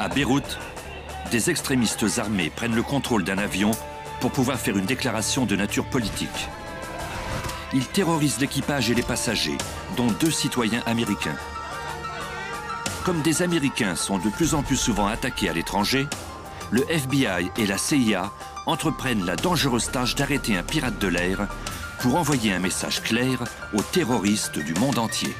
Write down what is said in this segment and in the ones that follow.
À Beyrouth, des extrémistes armés prennent le contrôle d'un avion pour pouvoir faire une déclaration de nature politique. Ils terrorisent l'équipage et les passagers, dont 2 citoyens américains. Comme des Américains sont de plus en plus souvent attaqués à l'étranger, le FBI et la CIA entreprennent la dangereuse tâche d'arrêter un pirate de l'air pour envoyer un message clair aux terroristes du monde entier.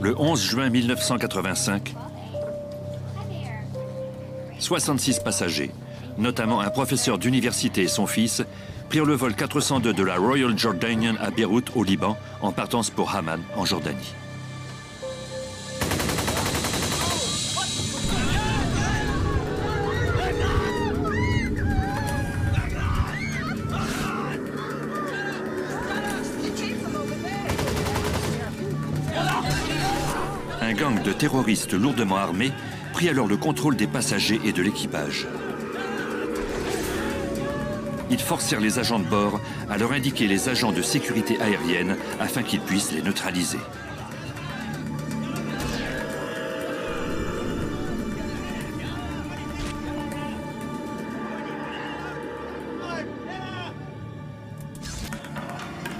Le 11 juin 1985, 66 passagers, notamment un professeur d'université et son fils, prirent le vol 402 de la Royal Jordanian à Beyrouth, au Liban, en partance pour Amman, en Jordanie. Un gang de terroristes lourdement armés prit alors le contrôle des passagers et de l'équipage. Ils forcèrent les agents de bord à leur indiquer les agents de sécurité aérienne afin qu'ils puissent les neutraliser.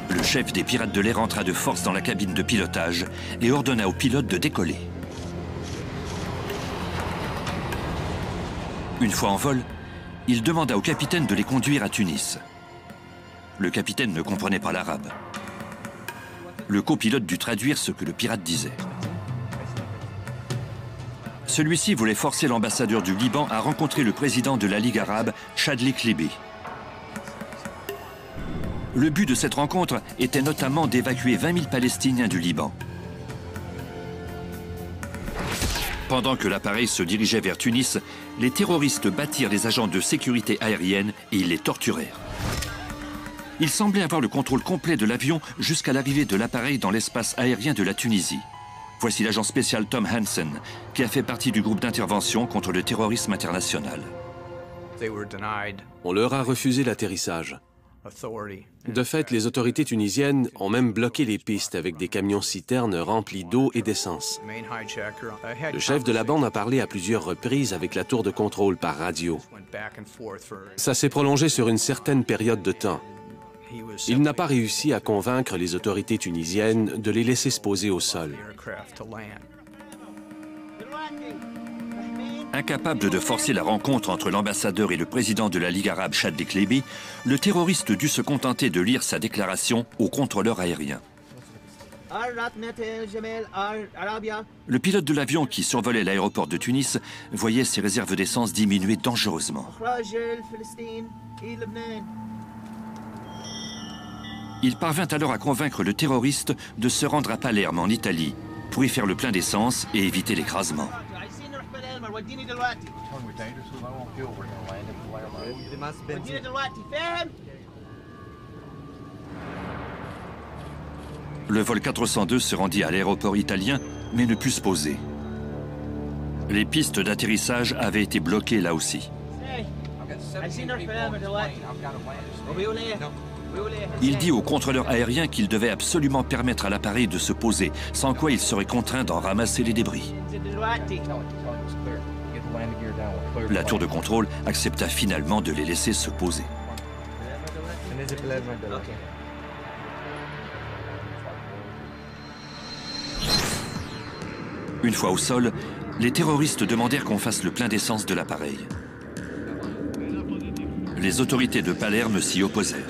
Le chef des pirates de l'air entra de force dans la cabine de pilotage et ordonna aux pilotes de décoller. Une fois en vol, il demanda au capitaine de les conduire à Tunis. Le capitaine ne comprenait pas l'arabe. Le copilote dut traduire ce que le pirate disait. Celui-ci voulait forcer l'ambassadeur du Liban à rencontrer le président de la Ligue arabe, Chadli Klibi. Le but de cette rencontre était notamment d'évacuer 20 000 Palestiniens du Liban. Pendant que l'appareil se dirigeait vers Tunis, les terroristes battirent les agents de sécurité aérienne et ils les torturèrent. Ils semblaient avoir le contrôle complet de l'avion jusqu'à l'arrivée de l'appareil dans l'espace aérien de la Tunisie. Voici l'agent spécial Tom Hansen, qui a fait partie du groupe d'intervention contre le terrorisme international. On leur a refusé l'atterrissage. De fait, les autorités tunisiennes ont même bloqué les pistes avec des camions-citernes remplis d'eau et d'essence. Le chef de la bande a parlé à plusieurs reprises avec la tour de contrôle par radio. Ça s'est prolongé sur une certaine période de temps. Il n'a pas réussi à convaincre les autorités tunisiennes de les laisser se poser au sol. Incapable de forcer la rencontre entre l'ambassadeur et le président de la Ligue arabe, Chadli Klibi, le terroriste dut se contenter de lire sa déclaration au contrôleur aérien. Le pilote de l'avion qui survolait l'aéroport de Tunis voyait ses réserves d'essence diminuer dangereusement. Il parvint alors à convaincre le terroriste de se rendre à Palerme, en Italie, pour y faire le plein d'essence et éviter l'écrasement. Le vol 402 se rendit à l'aéroport italien, mais ne put se poser. Les pistes d'atterrissage avaient été bloquées là aussi. Il dit au contrôleur aérien qu'il devait absolument permettre à l'appareil de se poser, sans quoi il serait contraint d'en ramasser les débris. La tour de contrôle accepta finalement de les laisser se poser. Une fois au sol, les terroristes demandèrent qu'on fasse le plein d'essence de l'appareil. Les autorités de Palerme s'y opposèrent.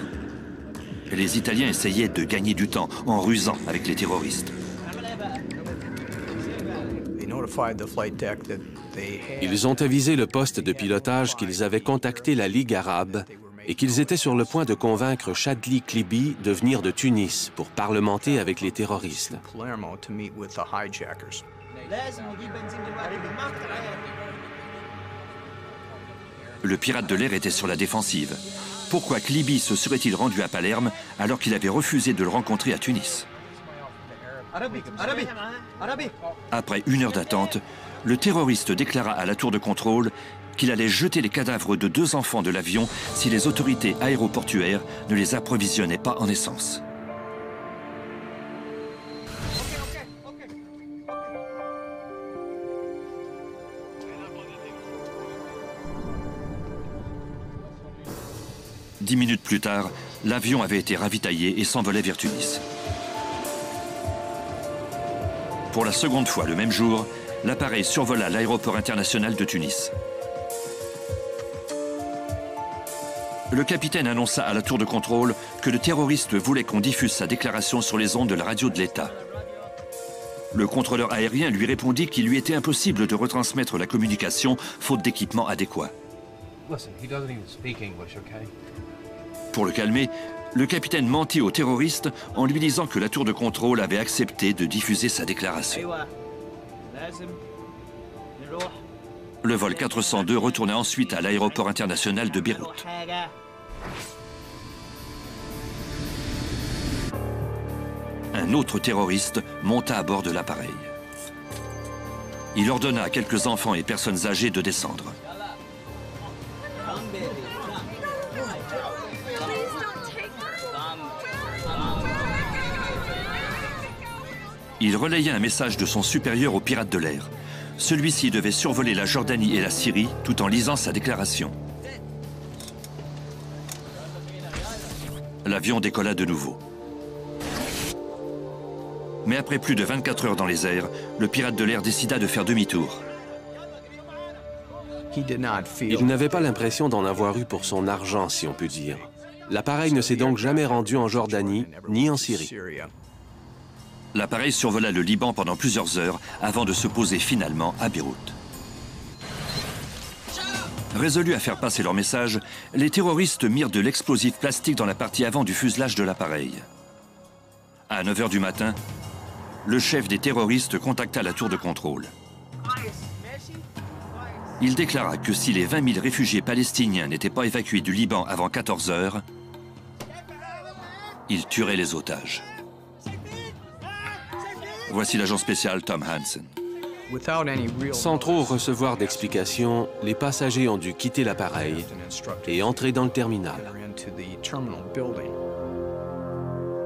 Les Italiens essayaient de gagner du temps en rusant avec les terroristes. Ils ont avisé le poste de pilotage qu'ils avaient contacté la Ligue arabe et qu'ils étaient sur le point de convaincre Chadli Clibie de venir de Tunis pour parlementer avec les terroristes. Le pirate de l'air était sur la défensive. Pourquoi Clibie se serait-il rendu à Palerme alors qu'il avait refusé de le rencontrer à Tunis? Après 1 heure d'attente, le terroriste déclara à la tour de contrôle qu'il allait jeter les cadavres de 2 enfants de l'avion si les autorités aéroportuaires ne les approvisionnaient pas en essence. Dix minutes plus tard, l'avion avait été ravitaillé et s'envolait vers Tunis. Pour la seconde fois le même jour, l'appareil survola l'aéroport international de Tunis. Le capitaine annonça à la tour de contrôle que le terroriste voulait qu'on diffuse sa déclaration sur les ondes de la radio de l'État. Le contrôleur aérien lui répondit qu'il lui était impossible de retransmettre la communication faute d'équipement adéquat. Pour le calmer, le capitaine mentit au terroriste en lui disant que la tour de contrôle avait accepté de diffuser sa déclaration. Le vol 402 retourna ensuite à l'aéroport international de Beyrouth. Un autre terroriste monta à bord de l'appareil. Il ordonna à quelques enfants et personnes âgées de descendre. Il relaya un message de son supérieur au pirate de l'air. Celui-ci devait survoler la Jordanie et la Syrie tout en lisant sa déclaration. L'avion décolla de nouveau. Mais après plus de 24 heures dans les airs, le pirate de l'air décida de faire demi-tour. Il n'avait pas l'impression d'en avoir eu pour son argent, si on peut dire. L'appareil ne s'est donc jamais rendu en Jordanie ni en Syrie. L'appareil survola le Liban pendant plusieurs heures avant de se poser finalement à Beyrouth. Résolus à faire passer leur message, les terroristes mirent de l'explosif plastique dans la partie avant du fuselage de l'appareil. À 9 h du matin, le chef des terroristes contacta la tour de contrôle. Il déclara que si les 20 000 réfugiés palestiniens n'étaient pas évacués du Liban avant 14 heures, il tuerait les otages. Voici l'agent spécial Tom Hansen. Sans trop recevoir d'explications, les passagers ont dû quitter l'appareil et entrer dans le terminal.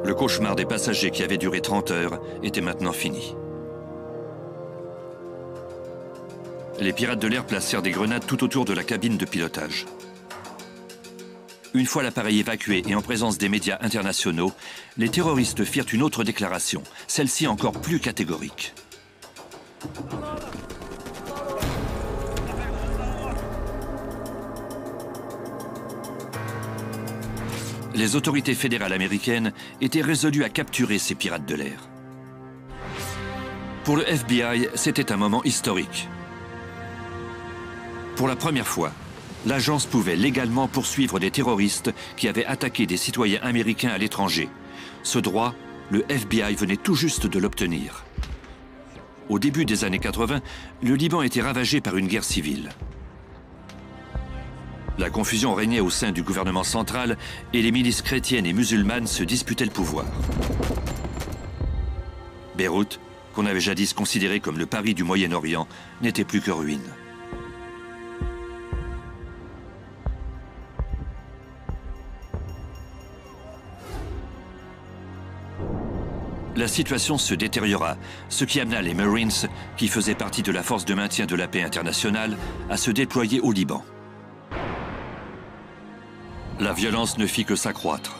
Le cauchemar des passagers qui avait duré 30 heures était maintenant fini. Les pirates de l'air placèrent des grenades tout autour de la cabine de pilotage. Une fois l'appareil évacué et en présence des médias internationaux, les terroristes firent une autre déclaration, celle-ci encore plus catégorique. Les autorités fédérales américaines étaient résolues à capturer ces pirates de l'air. Pour le FBI, c'était un moment historique. Pour la première fois, l'agence pouvait légalement poursuivre des terroristes qui avaient attaqué des citoyens américains à l'étranger. Ce droit, le FBI venait tout juste de l'obtenir. Au début des années 80, le Liban était ravagé par une guerre civile. La confusion régnait au sein du gouvernement central et les milices chrétiennes et musulmanes se disputaient le pouvoir. Beyrouth, qu'on avait jadis considéré comme le Paris du Moyen-Orient, n'était plus que ruine. La situation se détériora, ce qui amena les Marines, qui faisaient partie de la force de maintien de la paix internationale, à se déployer au Liban. La violence ne fit que s'accroître.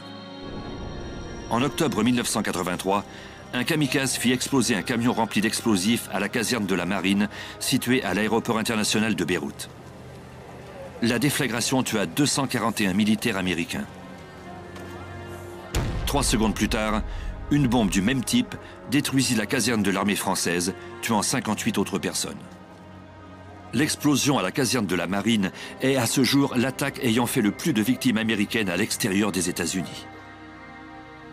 En octobre 1983, un kamikaze fit exploser un camion rempli d'explosifs à la caserne de la marine située à l'aéroport international de Beyrouth. La déflagration tua 241 militaires américains. 3 secondes plus tard, une bombe du même type détruisit la caserne de l'armée française, tuant 58 autres personnes. L'explosion à la caserne de la Marine est à ce jour l'attaque ayant fait le plus de victimes américaines à l'extérieur des États-Unis.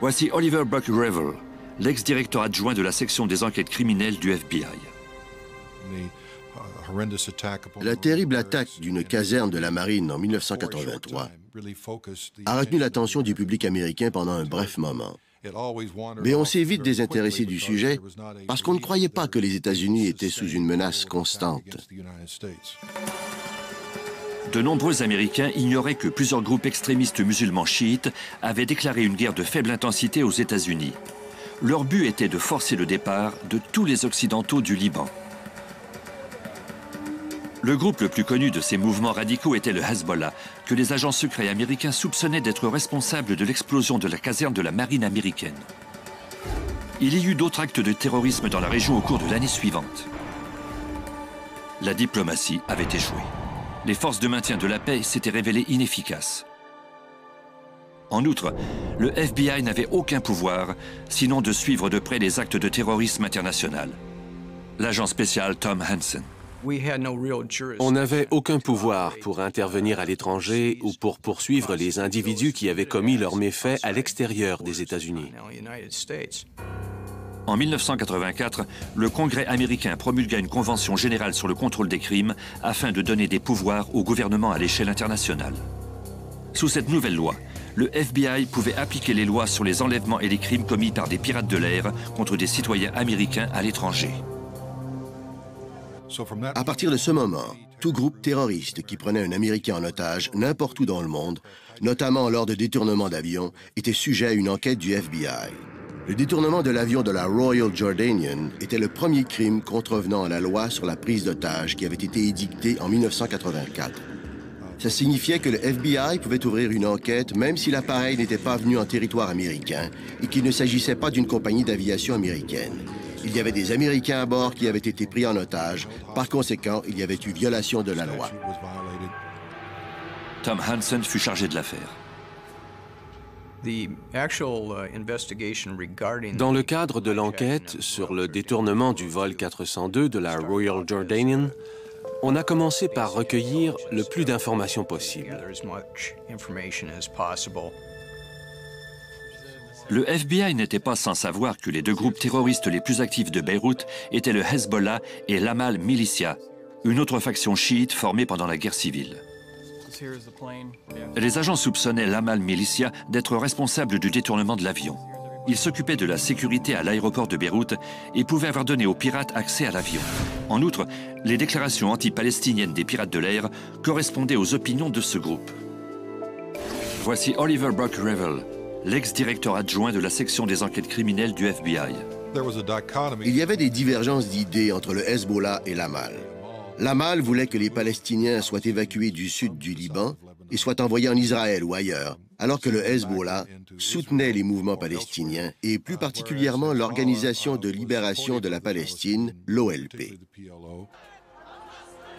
Voici Oliver Buck Revel, l'ex-directeur adjoint de la section des enquêtes criminelles du FBI. La terrible attaque d'une caserne de la Marine en 1983 a retenu l'attention du public américain pendant un bref moment. Mais on s'est vite désintéressé du sujet parce qu'on ne croyait pas que les États-Unis étaient sous une menace constante. De nombreux Américains ignoraient que plusieurs groupes extrémistes musulmans chiites avaient déclaré une guerre de faible intensité aux États-Unis. Leur but était de forcer le départ de tous les Occidentaux du Liban. Le groupe le plus connu de ces mouvements radicaux était le Hezbollah, que les agents secrets américains soupçonnaient d'être responsable de l'explosion de la caserne de la marine américaine. Il y eut d'autres actes de terrorisme dans la région au cours de l'année suivante. La diplomatie avait échoué. Les forces de maintien de la paix s'étaient révélées inefficaces. En outre, le FBI n'avait aucun pouvoir, sinon de suivre de près les actes de terrorisme international. L'agent spécial Tom Hansen. On n'avait aucun pouvoir pour intervenir à l'étranger ou pour poursuivre les individus qui avaient commis leurs méfaits à l'extérieur des États-Unis. En 1984, le Congrès américain promulgua une convention générale sur le contrôle des crimes afin de donner des pouvoirs au gouvernement à l'échelle internationale. Sous cette nouvelle loi, le FBI pouvait appliquer les lois sur les enlèvements et les crimes commis par des pirates de l'air contre des citoyens américains à l'étranger. À partir de ce moment, tout groupe terroriste qui prenait un Américain en otage n'importe où dans le monde, notamment lors de détournements d'avions, était sujet à une enquête du FBI. Le détournement de l'avion de la Royal Jordanian était le premier crime contrevenant à la loi sur la prise d'otages qui avait été édictée en 1984. Ça signifiait que le FBI pouvait ouvrir une enquête même si l'appareil n'était pas venu en territoire américain et qu'il ne s'agissait pas d'une compagnie d'aviation américaine. Il y avait des Américains à bord qui avaient été pris en otage. Par conséquent, il y avait eu violation de la loi. Tom Hansen fut chargé de l'affaire. Dans le cadre de l'enquête sur le détournement du vol 402 de la Royal Jordanian, on a commencé par recueillir le plus d'informations possible. Le FBI n'était pas sans savoir que les deux groupes terroristes les plus actifs de Beyrouth étaient le Hezbollah et l'Amal Militia, une autre faction chiite formée pendant la guerre civile. Les agents soupçonnaient l'Amal Militia d'être responsable du détournement de l'avion. Ils s'occupaient de la sécurité à l'aéroport de Beyrouth et pouvaient avoir donné aux pirates accès à l'avion. En outre, les déclarations anti-palestiniennes des pirates de l'air correspondaient aux opinions de ce groupe. Voici Oliver Buck Revel, l'ex-directeur adjoint de la section des enquêtes criminelles du FBI. Il y avait des divergences d'idées entre le Hezbollah et l'Amal. L'Amal voulait que les Palestiniens soient évacués du sud du Liban et soient envoyés en Israël ou ailleurs, alors que le Hezbollah soutenait les mouvements palestiniens et plus particulièrement l'Organisation de libération de la Palestine, l'OLP.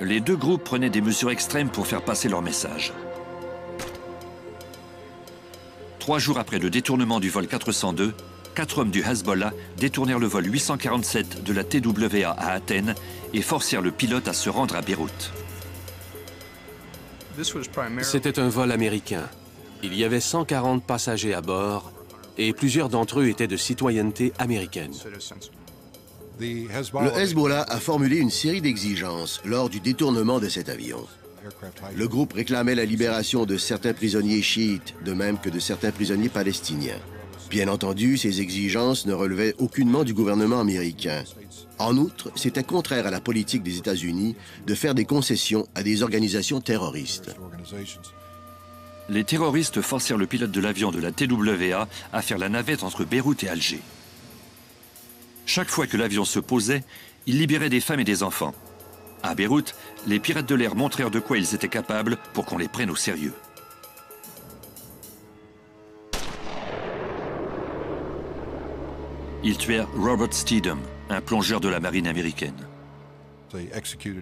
Les deux groupes prenaient des mesures extrêmes pour faire passer leur message. 3 jours après le détournement du vol 402, 4 hommes du Hezbollah détournèrent le vol 847 de la TWA à Athènes et forcèrent le pilote à se rendre à Beyrouth. C'était un vol américain. Il y avait 140 passagers à bord et plusieurs d'entre eux étaient de citoyenneté américaine. Le Hezbollah a formulé une série d'exigences lors du détournement de cet avion. Le groupe réclamait la libération de certains prisonniers chiites, de même que de certains prisonniers palestiniens. Bien entendu, ces exigences ne relevaient aucunement du gouvernement américain. En outre, c'était contraire à la politique des États-Unis de faire des concessions à des organisations terroristes. Les terroristes forcèrent le pilote de l'avion de la TWA à faire la navette entre Beyrouth et Alger. Chaque fois que l'avion se posait, ils libéraient des femmes et des enfants. À Beyrouth, les pirates de l'air montrèrent de quoi ils étaient capables pour qu'on les prenne au sérieux. Ils tuèrent Robert Steedham, un plongeur de la marine américaine.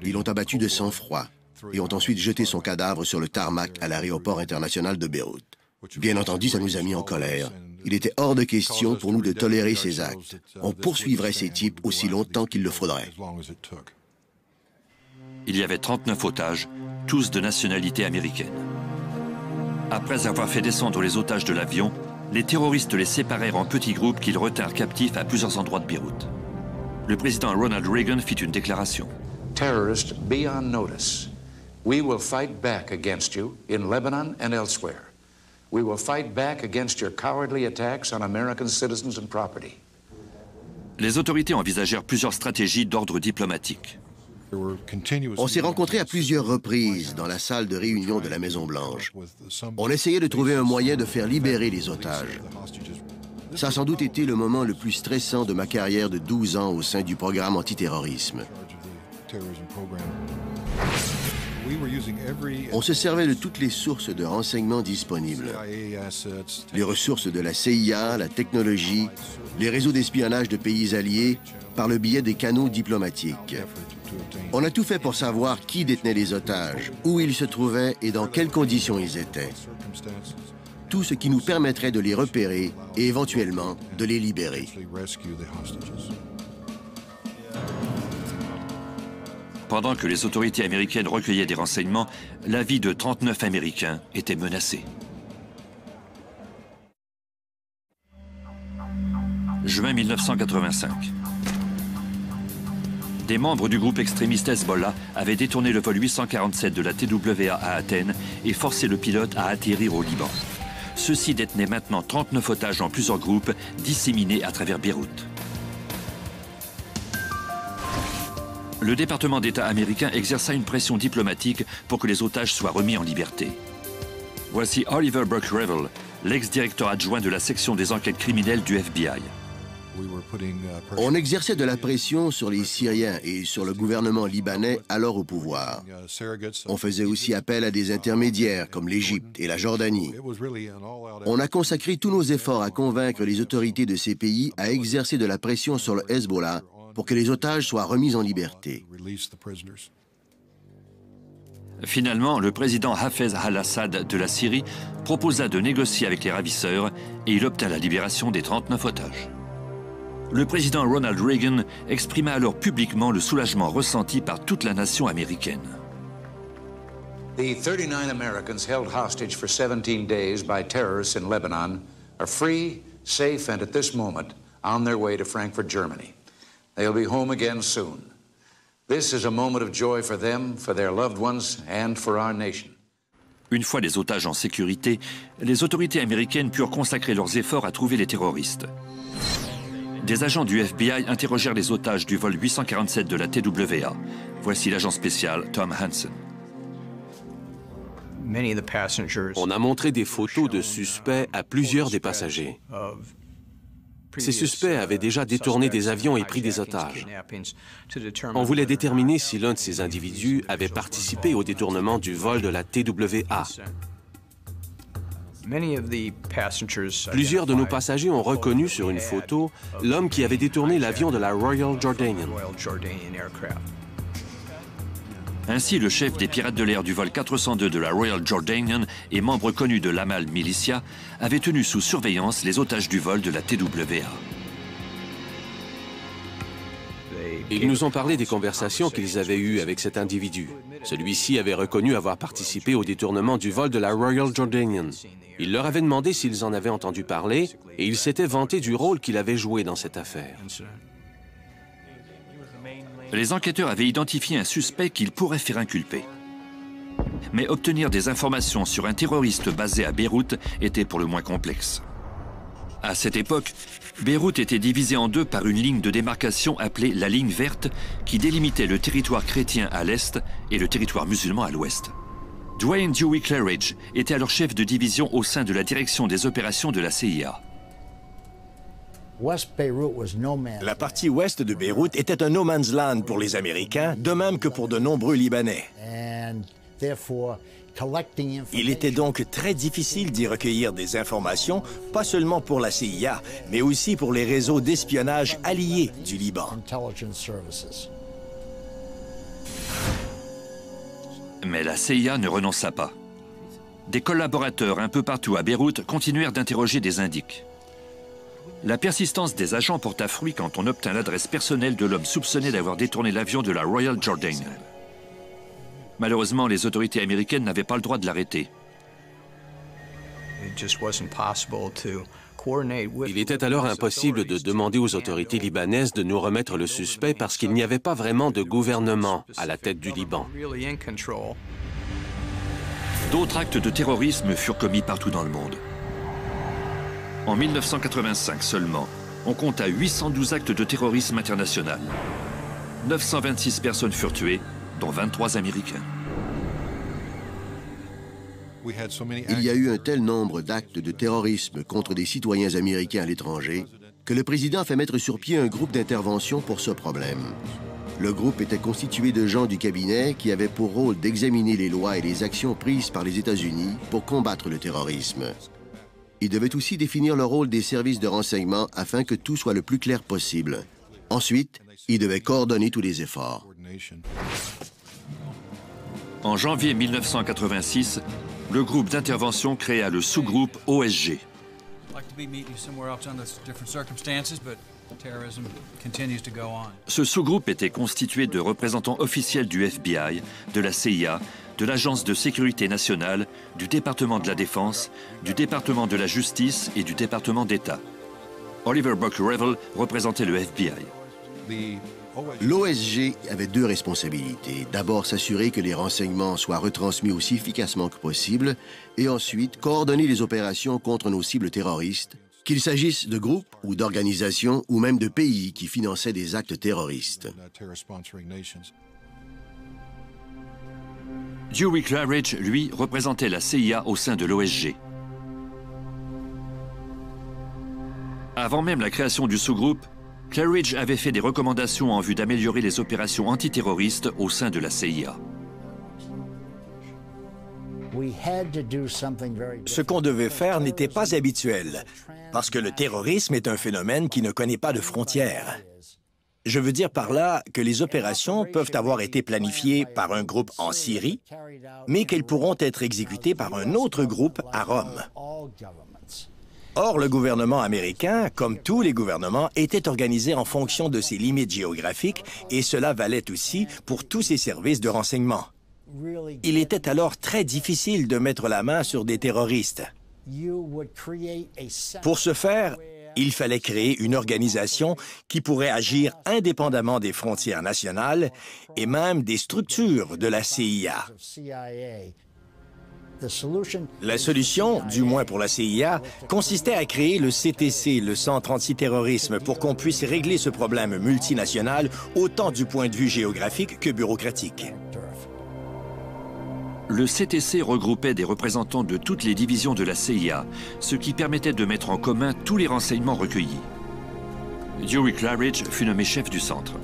Ils l'ont abattu de sang-froid et ont ensuite jeté son cadavre sur le tarmac à l'aéroport international de Beyrouth. Bien entendu, ça nous a mis en colère. Il était hors de question pour nous de tolérer ces actes. On poursuivrait ces types aussi longtemps qu'il le faudrait. Il y avait 39 otages, tous de nationalité américaine. Après avoir fait descendre les otages de l'avion, les terroristes les séparèrent en petits groupes qu'ils retinrent captifs à plusieurs endroits de Beyrouth. Le président Ronald Reagan fit une déclaration. Terrorists, be on notice. We will fight back against you in Lebanon and elsewhere. We will fight back against your cowardly attacks on American citizens and property. Les autorités envisagèrent plusieurs stratégies d'ordre diplomatique. On s'est rencontrés à plusieurs reprises dans la salle de réunion de la Maison-Blanche. On essayait de trouver un moyen de faire libérer les otages. Ça a sans doute été le moment le plus stressant de ma carrière de 12 ans au sein du programme antiterrorisme. On se servait de toutes les sources de renseignements disponibles. Les ressources de la CIA, la technologie, les réseaux d'espionnage de pays alliés, par le biais des canaux diplomatiques. On a tout fait pour savoir qui détenait les otages, où ils se trouvaient et dans quelles conditions ils étaient. Tout ce qui nous permettrait de les repérer et éventuellement de les libérer. Pendant que les autorités américaines recueillaient des renseignements, la vie de 39 Américains était menacée. Juin 1985. Des membres du groupe extrémiste Hezbollah avaient détourné le vol 847 de la TWA à Athènes et forcé le pilote à atterrir au Liban. Ceux-ci détenaient maintenant 39 otages en plusieurs groupes disséminés à travers Beyrouth. Le département d'État américain exerça une pression diplomatique pour que les otages soient remis en liberté. Voici Oliver Burke-Revel, l'ex-directeur adjoint de la section des enquêtes criminelles du FBI. On exerçait de la pression sur les Syriens et sur le gouvernement libanais alors au pouvoir. On faisait aussi appel à des intermédiaires comme l'Égypte et la Jordanie. On a consacré tous nos efforts à convaincre les autorités de ces pays à exercer de la pression sur le Hezbollah pour que les otages soient remis en liberté. Finalement, le président Hafez al-Assad de la Syrie proposa de négocier avec les ravisseurs et il obtint la libération des 39 otages. Le président Ronald Reagan exprima alors publiquement le soulagement ressenti par toute la nation américaine. The 39 Americans held hostage for 17 days by terrorists in Lebanon are free, safe, and at this moment on their way to Frankfurt, Germany. They'll be home again soon. This is a moment of joy for them, for their loved ones, and for our nation. Une fois les otages en sécurité, les autorités américaines purent consacrer leurs efforts à trouver les terroristes. Des agents du FBI interrogèrent les otages du vol 847 de la TWA. Voici l'agent spécial Tom Hansen. On a montré des photos de suspects à plusieurs des passagers. Ces suspects avaient déjà détourné des avions et pris des otages. On voulait déterminer si l'un de ces individus avait participé au détournement du vol de la TWA. Plusieurs de nos passagers ont reconnu sur une photo l'homme qui avait détourné l'avion de la Royal Jordanian. Ainsi, le chef des pirates de l'air du vol 402 de la Royal Jordanian et membre connu de l'Amal Militia avait tenu sous surveillance les otages du vol de la TWA. Ils nous ont parlé des conversations qu'ils avaient eues avec cet individu. Celui-ci avait reconnu avoir participé au détournement du vol de la Royal Jordanian. Il leur avait demandé s'ils en avaient entendu parler et il s'était vanté du rôle qu'il avait joué dans cette affaire. Les enquêteurs avaient identifié un suspect qu'ils pourraient faire inculper. Mais obtenir des informations sur un terroriste basé à Beyrouth était pour le moins complexe. À cette époque, Beyrouth était divisée en deux par une ligne de démarcation appelée la ligne verte qui délimitait le territoire chrétien à l'est et le territoire musulman à l'ouest. Dwayne Dewey Claridge était alors chef de division au sein de la direction des opérations de la CIA. La partie ouest de Beyrouth était un no man's land pour les Américains, de même que pour de nombreux Libanais. Il était donc très difficile d'y recueillir des informations, pas seulement pour la CIA, mais aussi pour les réseaux d'espionnage alliés du Liban. Mais la CIA ne renonça pas. Des collaborateurs un peu partout à Beyrouth continuèrent d'interroger des indices. La persistance des agents porta fruit quand on obtint l'adresse personnelle de l'homme soupçonné d'avoir détourné l'avion de la Royal Jordanian. Malheureusement, les autorités américaines n'avaient pas le droit de l'arrêter. Il était alors impossible de demander aux autorités libanaises de nous remettre le suspect parce qu'il n'y avait pas vraiment de gouvernement à la tête du Liban. D'autres actes de terrorisme furent commis partout dans le monde. En 1985 seulement, on compta 812 actes de terrorisme international. 926 personnes furent tuées, dont 23 Américains. Il y a eu un tel nombre d'actes de terrorisme contre des citoyens américains à l'étranger que le président a fait mettre sur pied un groupe d'intervention pour ce problème. Le groupe était constitué de gens du cabinet qui avaient pour rôle d'examiner les lois et les actions prises par les États-Unis pour combattre le terrorisme. Ils devaient aussi définir le rôle des services de renseignement afin que tout soit le plus clair possible. Ensuite, ils devaient coordonner tous les efforts. En janvier 1986, le groupe d'intervention créa le sous-groupe OSG. Ce sous-groupe était constitué de représentants officiels du FBI, de la CIA, de l'Agence de sécurité nationale, du département de la Défense, du département de la Justice et du département d'État. Oliver Buck Revel représentait le FBI. L'OSG avait deux responsabilités. D'abord, s'assurer que les renseignements soient retransmis aussi efficacement que possible, et ensuite, coordonner les opérations contre nos cibles terroristes, qu'il s'agisse de groupes ou d'organisations ou même de pays qui finançaient des actes terroristes. Dewey Claridge, lui, représentait la CIA au sein de l'OSG. Avant même la création du sous-groupe, Claridge avait fait des recommandations en vue d'améliorer les opérations antiterroristes au sein de la CIA. Ce qu'on devait faire n'était pas habituel, parce que le terrorisme est un phénomène qui ne connaît pas de frontières. Je veux dire par là que les opérations peuvent avoir été planifiées par un groupe en Syrie, mais qu'elles pourront être exécutées par un autre groupe à Rome. Or, le gouvernement américain, comme tous les gouvernements, était organisé en fonction de ses limites géographiques et cela valait aussi pour tous ses services de renseignement. Il était alors très difficile de mettre la main sur des terroristes. Pour ce faire, il fallait créer une organisation qui pourrait agir indépendamment des frontières nationales et même des structures de la CIA. La solution, du moins pour la CIA, consistait à créer le CTC, le Centre antiterrorisme, pour qu'on puisse régler ce problème multinational autant du point de vue géographique que bureaucratique. Le CTC regroupait des représentants de toutes les divisions de la CIA, ce qui permettait de mettre en commun tous les renseignements recueillis. Dewey Claridge fut nommé chef du centre.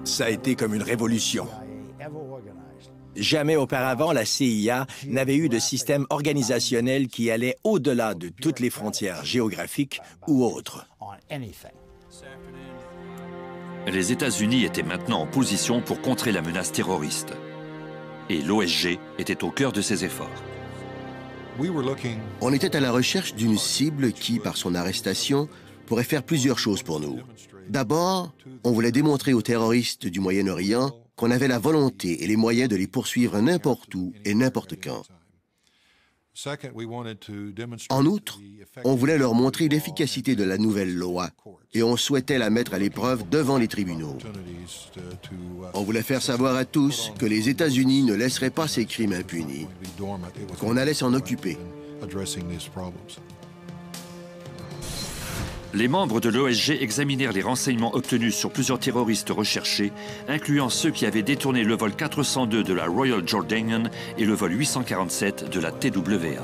Ça a été comme une révolution. Jamais auparavant, la CIA n'avait eu de système organisationnel qui allait au-delà de toutes les frontières géographiques ou autres. Les États-Unis étaient maintenant en position pour contrer la menace terroriste. Et l'OSG était au cœur de ces efforts. On était à la recherche d'une cible qui, par son arrestation, pourrait faire plusieurs choses pour nous. D'abord, on voulait démontrer aux terroristes du Moyen-Orient qu'on avait la volonté et les moyens de les poursuivre n'importe où et n'importe quand. En outre, on voulait leur montrer l'efficacité de la nouvelle loi et on souhaitait la mettre à l'épreuve devant les tribunaux. On voulait faire savoir à tous que les États-Unis ne laisseraient pas ces crimes impunis, qu'on allait s'en occuper. Les membres de l'OSG examinèrent les renseignements obtenus sur plusieurs terroristes recherchés, incluant ceux qui avaient détourné le vol 402 de la Royal Jordanian et le vol 847 de la TWA.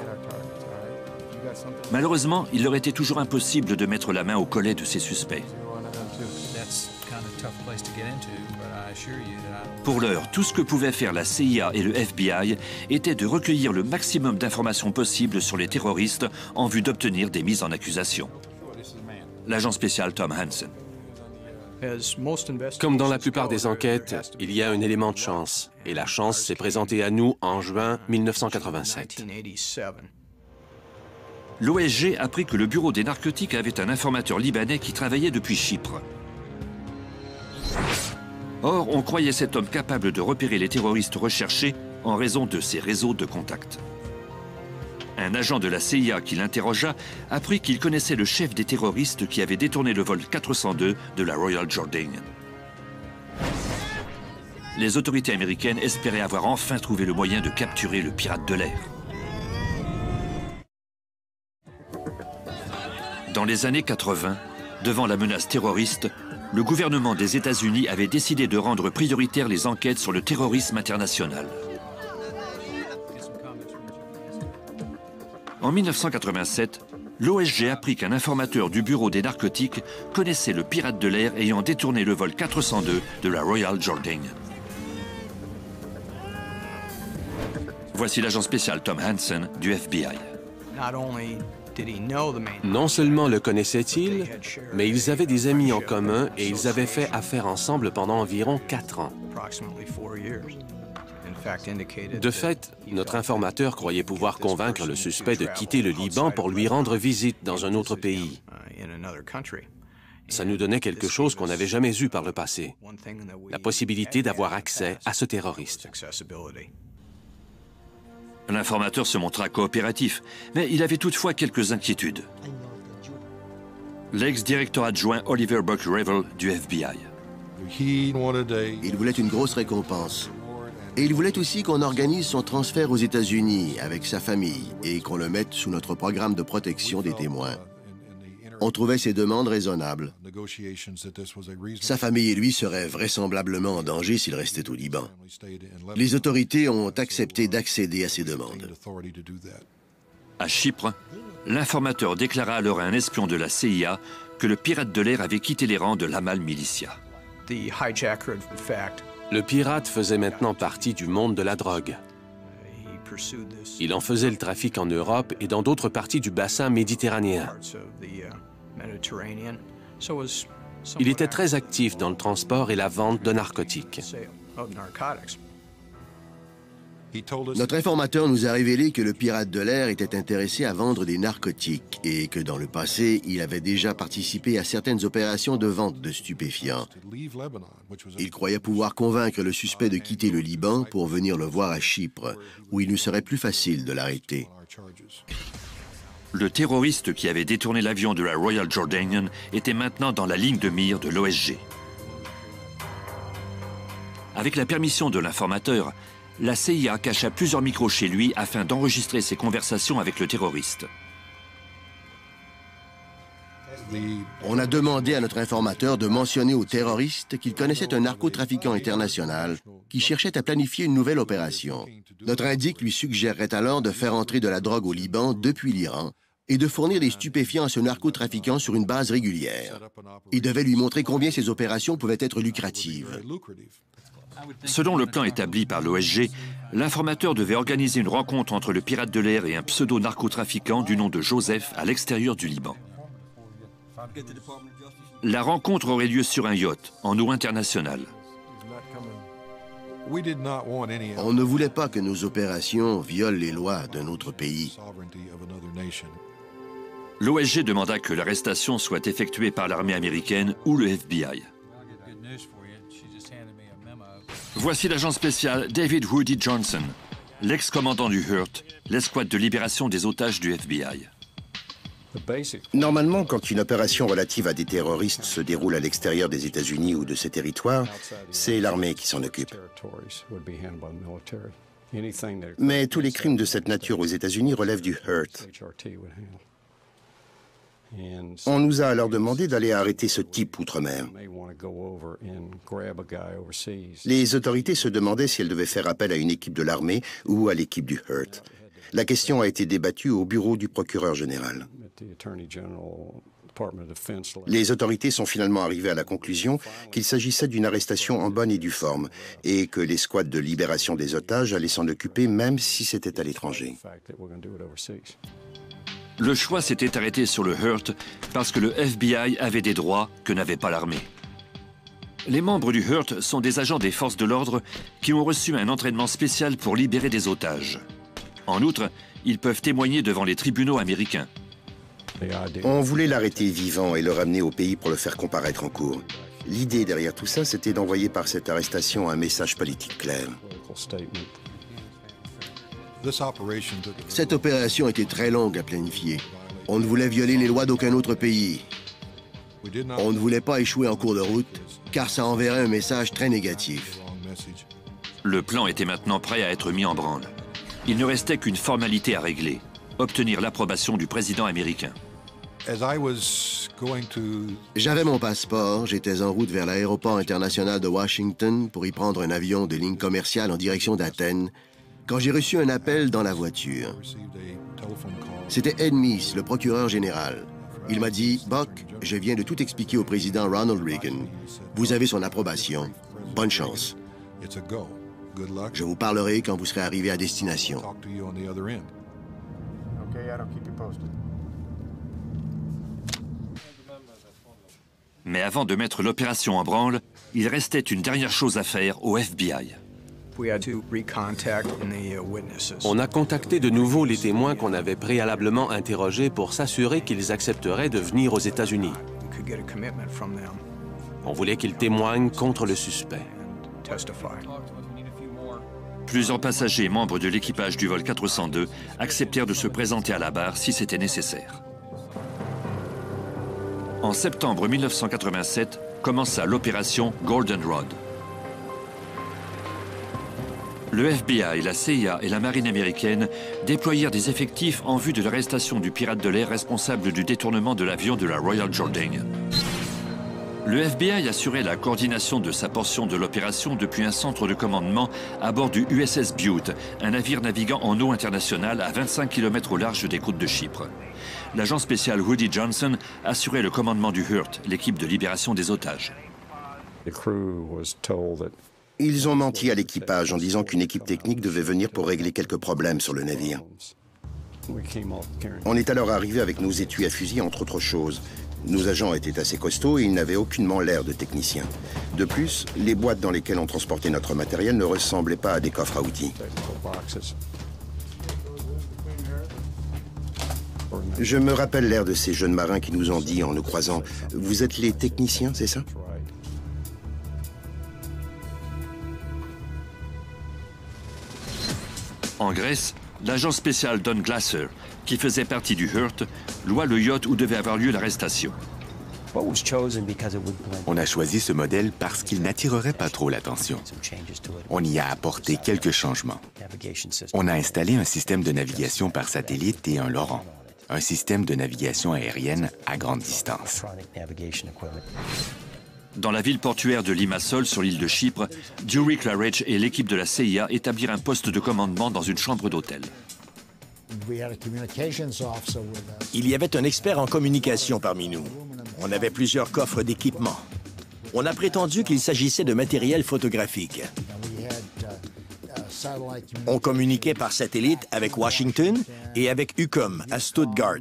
Malheureusement, il leur était toujours impossible de mettre la main au collet de ces suspects. Pour l'heure, tout ce que pouvaient faire la CIA et le FBI était de recueillir le maximum d'informations possibles sur les terroristes en vue d'obtenir des mises en accusation. L'agent spécial Tom Hansen. Comme dans la plupart des enquêtes, il y a un élément de chance. Et la chance s'est présentée à nous en juin 1987. L'OSG apprit que le bureau des narcotiques avait un informateur libanais qui travaillait depuis Chypre. Or, on croyait cet homme capable de repérer les terroristes recherchés en raison de ses réseaux de contacts. Un agent de la CIA qui l'interrogea apprit qu'il connaissait le chef des terroristes qui avait détourné le vol 402 de la Royal Jordanian. Les autorités américaines espéraient avoir enfin trouvé le moyen de capturer le pirate de l'air. Dans les années 80, devant la menace terroriste, le gouvernement des États-Unis avait décidé de rendre prioritaires les enquêtes sur le terrorisme international. En 1987, l'OSG apprit qu'un informateur du bureau des narcotiques connaissait le pirate de l'air ayant détourné le vol 402 de la Royal Jordanian. Voici l'agent spécial Tom Hansen du FBI. Non seulement le connaissaient-ils, mais ils avaient des amis en commun et ils avaient fait affaire ensemble pendant environ 4 ans. De fait, notre informateur croyait pouvoir convaincre le suspect de quitter le Liban pour lui rendre visite dans un autre pays. Ça nous donnait quelque chose qu'on n'avait jamais eu par le passé, la possibilité d'avoir accès à ce terroriste. L'informateur se montra coopératif, mais il avait toutefois quelques inquiétudes. L'ex-directeur adjoint Oliver Buck Revel du FBI. Il voulait une grosse récompense. Et il voulait aussi qu'on organise son transfert aux États-Unis avec sa famille et qu'on le mette sous notre programme de protection des témoins. On trouvait ces demandes raisonnables. Sa famille et lui seraient vraisemblablement en danger s'il restait au Liban. Les autorités ont accepté d'accéder à ces demandes. À Chypre, l'informateur déclara alors à un espion de la CIA que le pirate de l'air avait quitté les rangs de l'Amal Militia. Le pirate faisait maintenant partie du monde de la drogue. Il en faisait le trafic en Europe et dans d'autres parties du bassin méditerranéen. Il était très actif dans le transport et la vente de narcotiques. Notre informateur nous a révélé que le pirate de l'air était intéressé à vendre des narcotiques et que dans le passé, il avait déjà participé à certaines opérations de vente de stupéfiants. Il croyait pouvoir convaincre le suspect de quitter le Liban pour venir le voir à Chypre, où il nous serait plus facile de l'arrêter. Le terroriste qui avait détourné l'avion de la Royal Jordanian était maintenant dans la ligne de mire de l'OSG. Avec la permission de l'informateur, la CIA cacha plusieurs micros chez lui afin d'enregistrer ses conversations avec le terroriste. On a demandé à notre informateur de mentionner au terroriste qu'il connaissait un narcotrafiquant international qui cherchait à planifier une nouvelle opération. Notre indique lui suggérerait alors de faire entrer de la drogue au Liban depuis l'Iran et de fournir des stupéfiants à ce narcotrafiquant sur une base régulière. Il devait lui montrer combien ces opérations pouvaient être lucratives. Selon le plan établi par l'OSG, l'informateur devait organiser une rencontre entre le pirate de l'air et un pseudo-narcotrafiquant du nom de Joseph à l'extérieur du Liban. La rencontre aurait lieu sur un yacht, en eau internationale. On ne voulait pas que nos opérations violent les lois d'un autre pays. L'OSG demanda que l'arrestation soit effectuée par l'armée américaine ou le FBI. Voici l'agent spécial David Woody Johnson, l'ex-commandant du HURT, l'escouade de libération des otages du FBI. Normalement, quand une opération relative à des terroristes se déroule à l'extérieur des États-Unis ou de ses territoires, c'est l'armée qui s'en occupe. Mais tous les crimes de cette nature aux États-Unis relèvent du HURT. On nous a alors demandé d'aller arrêter ce type outre-mer. Les autorités se demandaient si elles devaient faire appel à une équipe de l'armée ou à l'équipe du HURT. La question a été débattue au bureau du procureur général. Les autorités sont finalement arrivées à la conclusion qu'il s'agissait d'une arrestation en bonne et due forme et que l'escouade de libération des otages allait s'en occuper même si c'était à l'étranger. Le choix s'était arrêté sur le HURT parce que le FBI avait des droits que n'avait pas l'armée. Les membres du HURT sont des agents des forces de l'ordre qui ont reçu un entraînement spécial pour libérer des otages. En outre, ils peuvent témoigner devant les tribunaux américains. On voulait l'arrêter vivant et le ramener au pays pour le faire comparaître en cour. L'idée derrière tout ça, c'était d'envoyer par cette arrestation un message politique clair. Cette opération était très longue à planifier. On ne voulait violer les lois d'aucun autre pays. On ne voulait pas échouer en cours de route, car ça enverrait un message très négatif. Le plan était maintenant prêt à être mis en branle. Il ne restait qu'une formalité à régler, obtenir l'approbation du président américain. J'avais mon passeport, j'étais en route vers l'aéroport international de Washington pour y prendre un avion de ligne commerciale en direction d'Athènes, quand j'ai reçu un appel dans la voiture. C'était Ed Meese, le procureur général. Il m'a dit, « Buck, je viens de tout expliquer au président Ronald Reagan. Vous avez son approbation. Bonne chance. Je vous parlerai quand vous serez arrivé à destination. » Mais avant de mettre l'opération en branle, il restait une dernière chose à faire au FBI. On a contacté de nouveau les témoins qu'on avait préalablement interrogés pour s'assurer qu'ils accepteraient de venir aux États-Unis. On voulait qu'ils témoignent contre le suspect. Plusieurs passagers membres de l'équipage du vol 402 acceptèrent de se présenter à la barre si c'était nécessaire. En septembre 1987, commença l'opération Golden Rod. Le FBI, la CIA et la marine américaine déployèrent des effectifs en vue de l'arrestation du pirate de l'air responsable du détournement de l'avion de la Royal Jordan. Le FBI assurait la coordination de sa portion de l'opération depuis un centre de commandement à bord du USS Bute, un navire naviguant en eau internationale à 25 km au large des côtes de Chypre. L'agent spécial Woody Johnson assurait le commandement du Hurt, l'équipe de libération des otages. Ils ont menti à l'équipage en disant qu'une équipe technique devait venir pour régler quelques problèmes sur le navire. On est alors arrivé avec nos étuis à fusil, entre autres choses. Nos agents étaient assez costauds et ils n'avaient aucunement l'air de techniciens. De plus, les boîtes dans lesquelles on transportait notre matériel ne ressemblaient pas à des coffres à outils. Je me rappelle l'air de ces jeunes marins qui nous ont dit en nous croisant « Vous êtes les techniciens, c'est ça ?» En Grèce, l'agent spécial Don Glasser, qui faisait partie du Hurt, loua le yacht où devait avoir lieu l'arrestation. On a choisi ce modèle parce qu'il n'attirerait pas trop l'attention. On y a apporté quelques changements. On a installé un système de navigation par satellite et un LORAN, un système de navigation aérienne à grande distance. Dans la ville portuaire de Limassol, sur l'île de Chypre, Dewey Claridge et l'équipe de la CIA établirent un poste de commandement dans une chambre d'hôtel. Il y avait un expert en communication parmi nous. On avait plusieurs coffres d'équipement. On a prétendu qu'il s'agissait de matériel photographique. On communiquait par satellite avec Washington et avec UQAM à Stuttgart.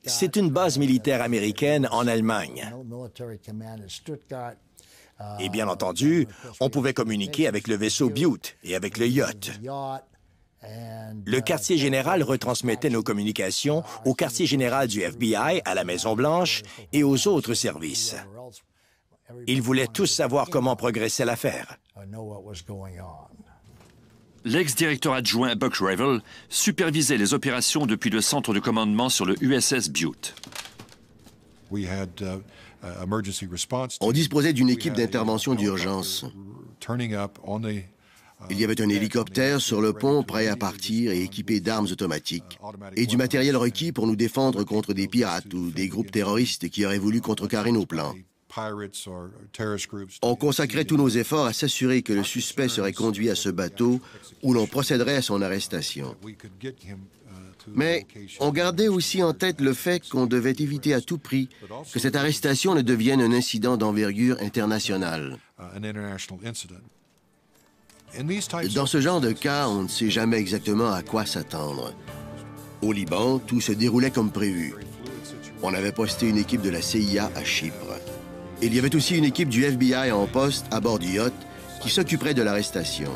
C'est une base militaire américaine en Allemagne. Et bien entendu, on pouvait communiquer avec le vaisseau Bute et avec le yacht. Le quartier général retransmettait nos communications au quartier général du FBI, à la Maison-Blanche et aux autres services. Ils voulaient tous savoir comment progressait l'affaire. L'ex-directeur adjoint Buck Revel supervisait les opérations depuis le centre de commandement sur le USS Bute. On disposait d'une équipe d'intervention d'urgence. Il y avait un hélicoptère sur le pont prêt à partir et équipé d'armes automatiques et du matériel requis pour nous défendre contre des pirates ou des groupes terroristes qui auraient voulu contrecarrer nos plans. On consacrait tous nos efforts à s'assurer que le suspect serait conduit à ce bateau où l'on procéderait à son arrestation. Mais on gardait aussi en tête le fait qu'on devait éviter à tout prix que cette arrestation ne devienne un incident d'envergure internationale. Dans ce genre de cas, on ne sait jamais exactement à quoi s'attendre. Au Liban, tout se déroulait comme prévu. On avait posté une équipe de la CIA à Chypre. Il y avait aussi une équipe du FBI en poste à bord du yacht qui s'occuperait de l'arrestation.